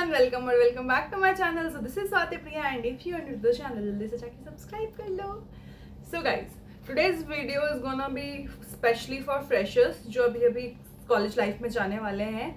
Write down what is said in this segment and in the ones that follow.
Everyone, welcome और welcome back to my channel. So this is Swati Priya and if you are new to the channel जल्दी से जाके subscribe कर लो। So guys, today's video is gonna be specially for freshers जो अभी अभी college life में जाने वाले हैं।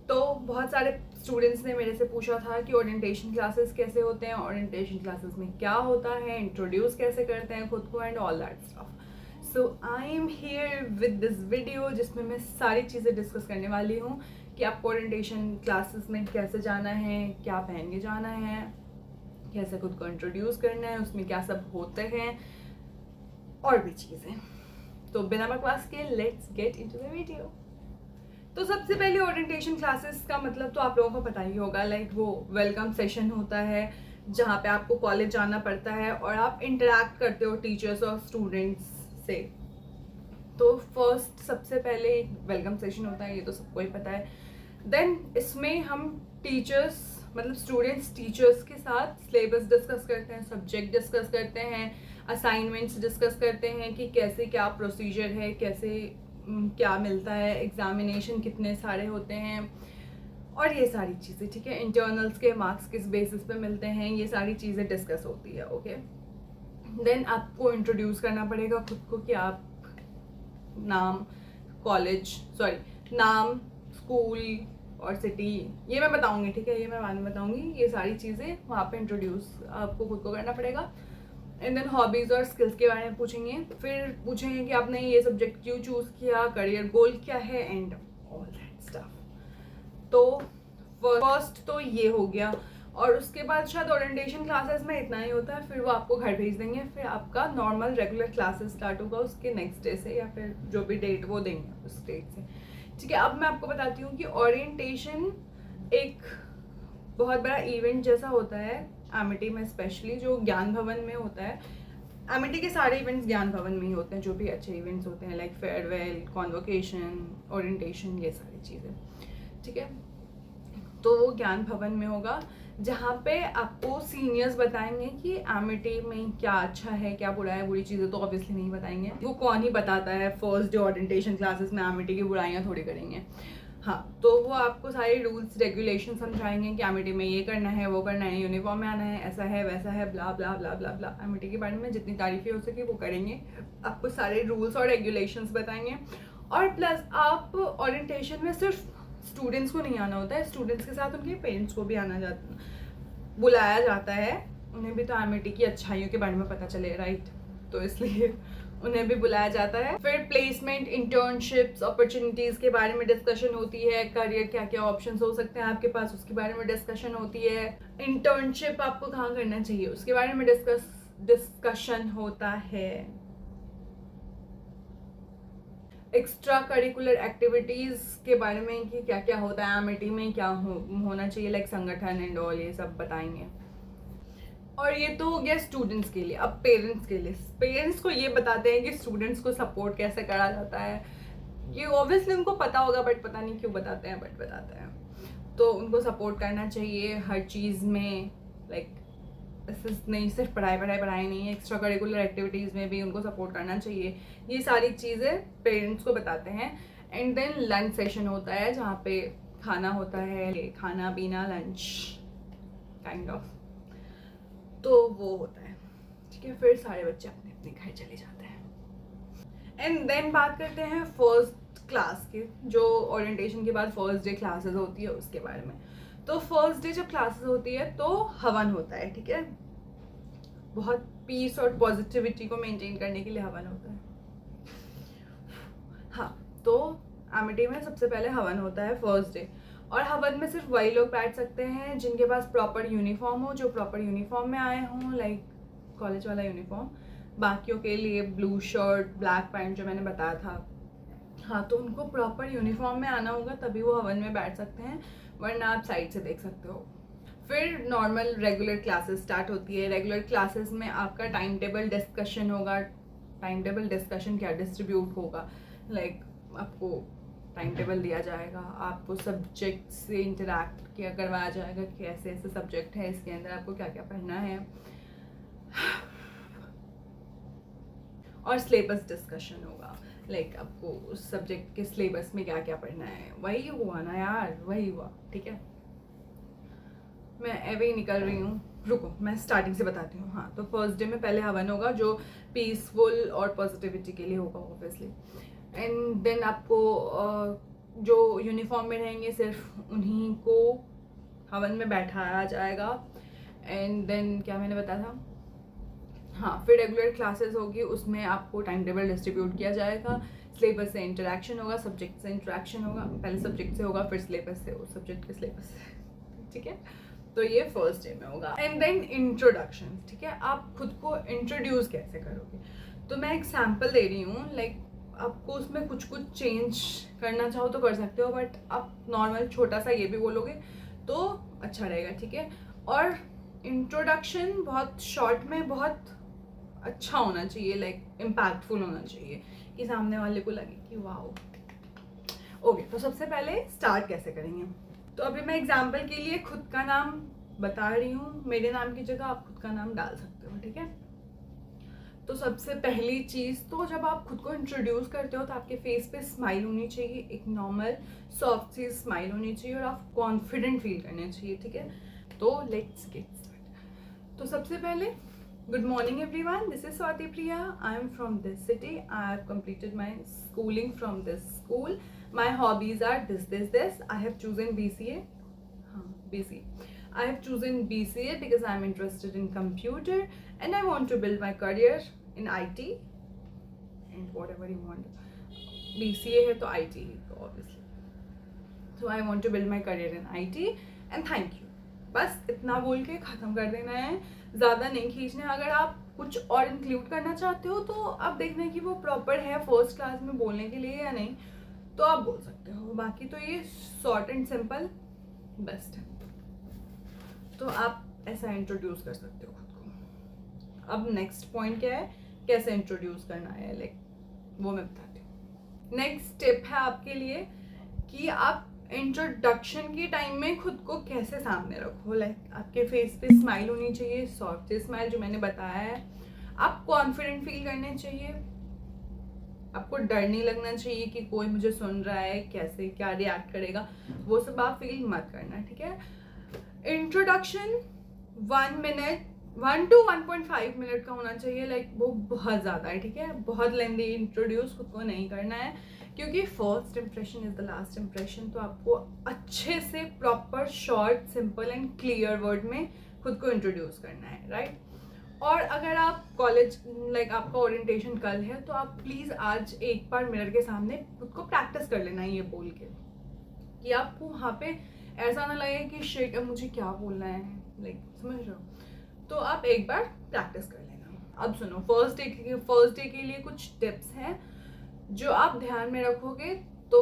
तो बहुत सारे स्टूडेंट्स ने मेरे से पूछा था कि ओरिएंटेशन क्लासेस कैसे होते हैं, ओरिएंटेशन क्लासेस में क्या होता है, इंट्रोड्यूस कैसे करते हैं खुद को and all that stuff. So I am here with this video जिसमें मैं सारी चीज़ें डिस्कस करने वाली हूँ कि आपको ओरिएंटेशन क्लासेस में कैसे जाना है, क्या पहन के जाना है, कैसे खुद को इंट्रोड्यूस करना है, उसमें क्या सब होते हैं और भी चीज़ें। तो बिना बकवास के let's get into the video. तो सबसे पहले ओरिएंटेशन क्लासेस का मतलब तो आप लोगों को पता ही होगा, लाइक वो वेलकम सेशन होता है जहाँ पे आपको कॉलेज जाना पड़ता है और आप इंटरेक्ट करते हो टीचर्स और स्टूडेंट्स से। तो फर्स्ट सबसे पहले एक वेलकम सेशन होता है, ये तो सबको ही पता है। देन इसमें हम टीचर्स मतलब स्टूडेंट्स टीचर्स के साथ सिलेबस डिस्कस करते हैं, सब्जेक्ट डिस्कस करते हैं, असाइनमेंट्स डिस्कस करते हैं कि कैसे क्या प्रोसीजर है, कैसे क्या मिलता है, एग्जामिनेशन कितने सारे होते हैं और ये सारी चीज़ें। ठीक है, इंटरनल्स के मार्क्स किस बेसिस पे मिलते हैं, ये सारी चीज़ें डिस्कस होती है। ओके, देन आपको इंट्रोड्यूस करना पड़ेगा खुद को कि आप नाम, नाम, स्कूल और सिटी, ये मैं बताऊंगी। ठीक है, ये मैं बाद में बताऊंगी। ये सारी चीज़ें वहाँ पे इंट्रोड्यूस आपको खुद को करना पड़ेगा। एंड देन हॉबीज़ और स्किल्स के बारे में पूछेंगे, फिर पूछेंगे कि आपने ये सब्जेक्ट क्यों चूज़ किया, करियर गोल क्या है एंड ऑल दैट स्टफ। तो फर्स्ट तो ये हो गया और उसके बाद शायद ओरिएंटेशन क्लासेस में इतना ही होता है, फिर वो आपको घर भेज देंगे, फिर आपका नॉर्मल रेगुलर क्लासेस स्टार्ट होगा उसके नेक्स्ट डे से या फिर जो भी डेट वो देंगे उस डेट से। ठीक है, अब मैं आपको बताती हूँ कि ओरिएंटेशन एक बहुत बड़ा इवेंट जैसा होता है एमिटी में, स्पेशली जो ज्ञान भवन में होता है। एमिटी के सारे इवेंट्स ज्ञान भवन में ही होते हैं, जो भी अच्छे इवेंट्स होते हैं लाइक फेयरवेल, कॉन्वोकेशन, ओरिएंटेशन, ये सारी चीज़ें। ठीक है, तो वो ज्ञान भवन में होगा जहाँ पे आपको सीनियर्स बताएंगे कि एमिटी में क्या अच्छा है, क्या बुरा है। बुरी चीज़ें तो ऑब्वियसली नहीं बताएंगे, वो कौन ही बताता है फर्स्ट डे ओरिएंटेशन क्लासेस में एमिटी की बुराइयाँ थोड़ी करेंगे। हाँ, तो वो आपको सारे रूल्स रेगुलेशन समझाएंगे कि एमिटी में ये करना है, वो करना है, यूनिफॉर्म में आना है, ऐसा है वैसा है, ब्ला ब्ला ब्ला ब्ला ब्ला। एमिटी के बारे में जितनी तारीफें हो सके वो करेंगे, आपको सारे रूल्स और रेगुलेशंस बताएंगे। और प्लस आप ओरिएंटेशन में सिर्फ स्टूडेंट्स को नहीं आना होता है, स्टूडेंट्स के साथ उनके पेरेंट्स को भी बुलाया जाता है। उन्हें भी तो एमिटी की अच्छाइयों के बारे में पता चले, राइट? तो इसलिए उन्हें भी बुलाया जाता है। फिर प्लेसमेंट, इंटर्नशिप्स, अपॉर्चुनिटीज़ के बारे में डिस्कशन होती है, करियर क्या क्या ऑप्शंस हो सकते हैं आपके पास उसके बारे में डिस्कशन होती है। इंटर्नशिप आपको कहाँ करना चाहिए उसके बारे में डिस्कशन होता है। एक्स्ट्रा करिकुलर एक्टिविटीज़ के बारे में कि क्या क्या होता है एमिटी में, क्या होना चाहिए, लाइक संगठन एंड ऑल, ये सब बताएंगे। और ये तो हो गया स्टूडेंट्स के लिए। अब पेरेंट्स के लिए, पेरेंट्स को ये बताते हैं कि स्टूडेंट्स को सपोर्ट कैसे करा जाता है। ये ऑब्वियसली उनको पता होगा बट पता नहीं क्यों बताते हैं, बट बताते हैं। तो उनको सपोर्ट करना चाहिए हर चीज़ में, लाइक नहीं सिर्फ पढ़ाई नहीं है, एक्स्ट्रा करिकुलर एक्टिविटीज़ में भी उनको सपोर्ट करना चाहिए। ये सारी चीज़ें पेरेंट्स को बताते हैं। एंड देन लंच सेशन होता है जहाँ पे खाना होता है, खाना पीना, लंच काइंड ऑफ, तो वो होता है। ठीक है, फिर सारे बच्चे अपने अपने घर चले जाते हैं। एंड देन बात करते हैं फर्स्ट क्लास के, जो ओरिएंटेशन के बाद फर्स्ट डे क्लासेस होती है उसके बारे में। तो फर्स्ट डे जब क्लासेस होती है तो हवन होता है। ठीक है, बहुत पीस और पॉजिटिविटी को मेंटेन करने के लिए हवन होता है। हाँ, तो एमिटी में सबसे पहले हवन होता है फर्स्ट डे, और हवन में सिर्फ वही लोग बैठ सकते हैं जिनके पास प्रॉपर यूनिफॉर्म हो, जो प्रॉपर यूनिफॉर्म में आए हों, लाइक कॉलेज वाला यूनिफॉर्म। बाकियों के लिए ब्लू शर्ट, ब्लैक पैंट जो मैंने बताया था। हाँ, तो उनको प्रॉपर यूनिफॉर्म में आना होगा तभी वो हवन में बैठ सकते हैं, वरना आप साइड से देख सकते हो। फिर नॉर्मल रेगुलर क्लासेस स्टार्ट होती है। रेगुलर क्लासेस में आपका टाइम टेबल डिस्कशन होगा। टाइम टेबल डिस्कशन क्या, डिस्ट्रीब्यूट होगा, लाइक आपको टाइम टेबल दिया जाएगा, आपको सब्जेक्ट से इंटरैक्ट किया करवाया जाएगा कि ऐसे ऐसे सब्जेक्ट है, इसके अंदर आपको क्या क्या पढ़ना है। और सिलेबस डिस्कशन होगा, लाइक आपको उस सब्जेक्ट के सिलेबस में क्या क्या पढ़ना है। वही हुआ ना यार, वही हुआ। ठीक है, मैं एवे ही निकल रही हूँ। रुको मैं स्टार्टिंग से बताती हूँ। हाँ, तो फर्स्ट डे में पहले हवन होगा जो पीसफुल और पॉजिटिविटी के लिए होगा ऑब्वियसली। एंड देन आपको जो यूनिफॉर्म में रहेंगे सिर्फ उन्हीं को हवन में बैठाया जाएगा। एंड देन क्या मैंने बताया था, हाँ, फिर रेगुलर क्लासेस होगी, उसमें आपको टाइम टेबल डिस्ट्रीब्यूट किया जाएगा। सिलेबस से इंटरेक्शन होगा, सब्जेक्ट से इंटरेक्शन होगा, पहले सब्जेक्ट से होगा फिर सिलेबस से, उस सब्जेक्ट के सिलेबस से, ठीक है। तो ये फर्स्ट डे में होगा। एंड देन इंट्रोडक्शन, ठीक है, आप खुद को इंट्रोड्यूस कैसे करोगे। तो मैं एक सैम्पल दे रही हूँ, लाइक आपको उसमें कुछ चेंज करना चाहो तो कर सकते हो, बट आप नॉर्मल छोटा सा ये भी बोलोगे तो अच्छा रहेगा, ठीक है। और इंट्रोडक्शन बहुत शॉर्ट में बहुत अच्छा होना चाहिए, लाइक इम्पैक्टफुल होना चाहिए कि सामने वाले को लगे कि वाओ। ओके, तो सबसे पहले स्टार्ट कैसे करेंगे। तो अभी मैं एग्जाम्पल के लिए खुद का नाम बता रही हूँ, मेरे नाम की जगह आप खुद का नाम डाल सकते हो, ठीक है। तो सबसे पहली चीज़, तो जब आप खुद को इंट्रोड्यूस करते हो तो आपके फेस पे स्माइल होनी चाहिए, एक नॉर्मल सॉफ्ट सी स्माइल होनी चाहिए और आप कॉन्फिडेंट फील करने चाहिए, ठीक है। तो लेट्स गेट स्टार्ट। तो सबसे पहले, good morning everyone, this is Swati Priya. I am from this city. I have completed my schooling from this school. My hobbies are this. I have chosen BCA. BCA. I have chosen BCA because I am interested in computer and I want to build my career in IT and whatever you want. BCA है तो IT तो obviously. So I want to build my career in IT and thank you. बस इतना बोल के ख़त्म कर देना है, ज़्यादा नहीं खींचना। अगर आप कुछ और इंक्लूड करना चाहते हो तो आप देखना कि वो प्रॉपर है फर्स्ट क्लास में बोलने के लिए या नहीं, तो आप बोल सकते हो। बाकी तो ये शॉर्ट एंड सिंपल बेस्ट है, तो आप ऐसा इंट्रोड्यूस कर सकते हो खुद को। अब नेक्स्ट पॉइंट क्या है, कैसे इंट्रोड्यूस करना है, लाइक वो मैं बताती हूँ। नेक्स्ट स्टेप है आपके लिए कि आप इंट्रोडक्शन के टाइम में खुद को कैसे सामने रखो। लाइक आपके फेस पे स्माइल होनी चाहिए, सॉफ्ट स्माइल जो मैंने बताया है। आप कॉन्फिडेंट फील करने चाहिए, आपको डर नहीं लगना चाहिए कि कोई मुझे सुन रहा है, कैसे क्या रिएक्ट करेगा, वो सब आप फील मत करना, ठीक है। इंट्रोडक्शन 1 मिनट 1 to 1.5 मिनट का होना चाहिए, लाइक वो बहुत ज़्यादा है, ठीक है। बहुत लेंदी इंट्रोड्यूस खुद को नहीं करना है, क्योंकि first impression is the last impression. तो आपको अच्छे से proper short simple and clear word में खुद को इंट्रोड्यूस करना है, राइट। और अगर आप कॉलेज लाइक आपका ओरिएंटेशन कल है तो आप प्लीज़ आज एक बार मिरर के सामने खुद को प्रैक्टिस कर लेना ये बोल के, कि आपको वहाँ पे ऐसा ना लगे कि शिट अब मुझे क्या बोलना है, लाइक समझ रहे हो। तो आप एक बार प्रैक्टिस कर लेना। अब सुनो, फर्स्ट डे के लिए कुछ टिप्स हैं जो आप ध्यान में रखोगे तो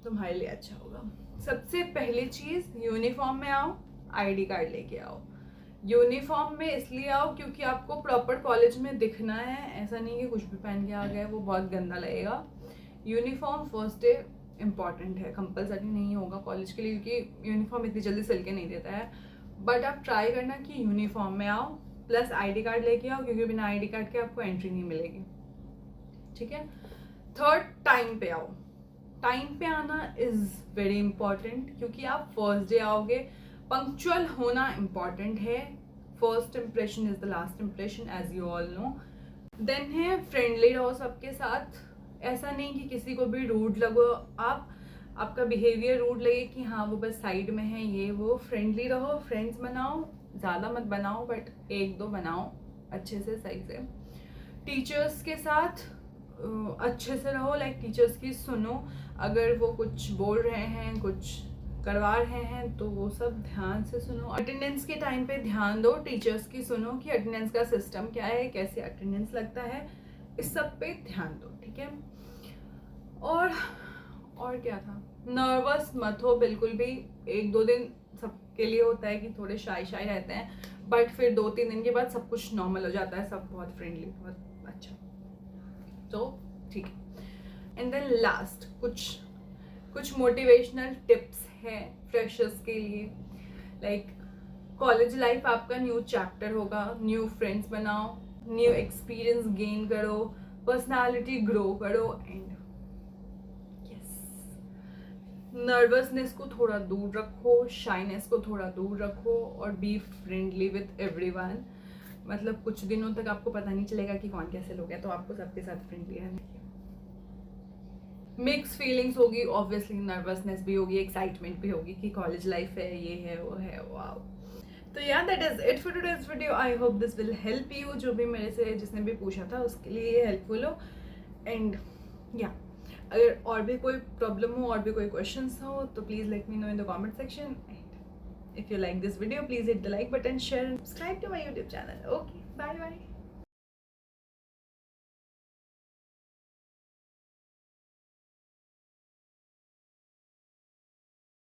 तुम्हारे लिए अच्छा होगा। सबसे पहली चीज़, यूनिफॉर्म में आओ, आईडी कार्ड लेके आओ। यूनिफॉर्म में इसलिए आओ क्योंकि आपको प्रॉपर कॉलेज में दिखना है, ऐसा नहीं कि कुछ भी पहन के आ गए, वो बहुत गंदा लगेगा। यूनिफॉर्म फर्स्ट डे इम्पॉर्टेंट है, कंपलसरी नहीं होगा कॉलेज के लिए क्योंकि यूनिफॉर्म इतनी जल्दी सिल के नहीं देता है, बट आप ट्राई करना कि यूनिफॉर्म में आओ, प्लस आईडी कार्ड लेके आओ क्योंकि बिना आईडी कार्ड के आपको एंट्री नहीं मिलेगी, ठीक है। थर्ड, टाइम पे आओ। टाइम पे आना इज़ वेरी इंपॉर्टेंट क्योंकि आप फर्स्ट डे आओगे, पंक्चुअल होना इम्पॉर्टेंट है। First impression is the last impression as you all know. Then है फ्रेंडली रहो सबके साथ, ऐसा नहीं कि किसी को भी रूड लगो आप, आपका बिहेवियर रूड लगे कि हाँ वो बस साइड में है ये वो। फ्रेंडली रहो, फ्रेंड्स बनाओ, ज़्यादा मत बनाओ बट 1-2 बनाओ अच्छे से, सही से। टीचर्स के साथ अच्छे से रहो, लाइक टीचर्स की सुनो, अगर वो कुछ बोल रहे हैं कुछ करवा रहे हैं तो वो सब ध्यान से सुनो। अटेंडेंस के टाइम पे ध्यान दो, टीचर्स की सुनो कि अटेंडेंस का सिस्टम क्या है, कैसे अटेंडेंस लगता है, इस सब पे ध्यान दो, ठीक है। और क्या था, नर्वस मत हो बिल्कुल भी। 1-2 दिन सबके लिए होता है कि थोड़े शाई रहते हैं, बट फिर 2-3 दिन के बाद सब कुछ नॉर्मल हो जाता है, सब बहुत फ्रेंडली, बहुत अच्छा, तो ठीक है। एंड देन लास्ट कुछ मोटिवेशनल टिप्स है फ्रेशर्स के लिए। लाइक कॉलेज लाइफ आपका न्यू चैप्टर होगा, न्यू फ्रेंड्स बनाओ, न्यू एक्सपीरियंस गेन करो, पर्सनालिटी ग्रो करो, एंड यस नर्वसनेस को थोड़ा दूर रखो, शाइनेस को थोड़ा दूर रखो और बी फ्रेंडली विथ एवरीवन। मतलब कुछ दिनों तक आपको पता नहीं चलेगा कि कौन कैसे लोग हैं, तो आपको सबके साथ फ्रेंडली रहना चाहिए। मिक्स फीलिंग्स होगी ऑब्वियसली, नर्वसनेस भी होगी, एक्साइटमेंट भी होगी कि कॉलेज लाइफ है, ये है वो है, वाओ। तो या that is it for today's video. I hope this will help you. जो भी मेरे से जिसने भी पूछा था उसके लिए ये हेल्पफुल हो। एंड या अगर और भी कोई प्रॉब्लम हो और भी कोई क्वेश्चंस हो तो please let me know in the comment section. If you like this video, please hit the like button, share and subscribe to my YouTube channel. Okay, bye bye.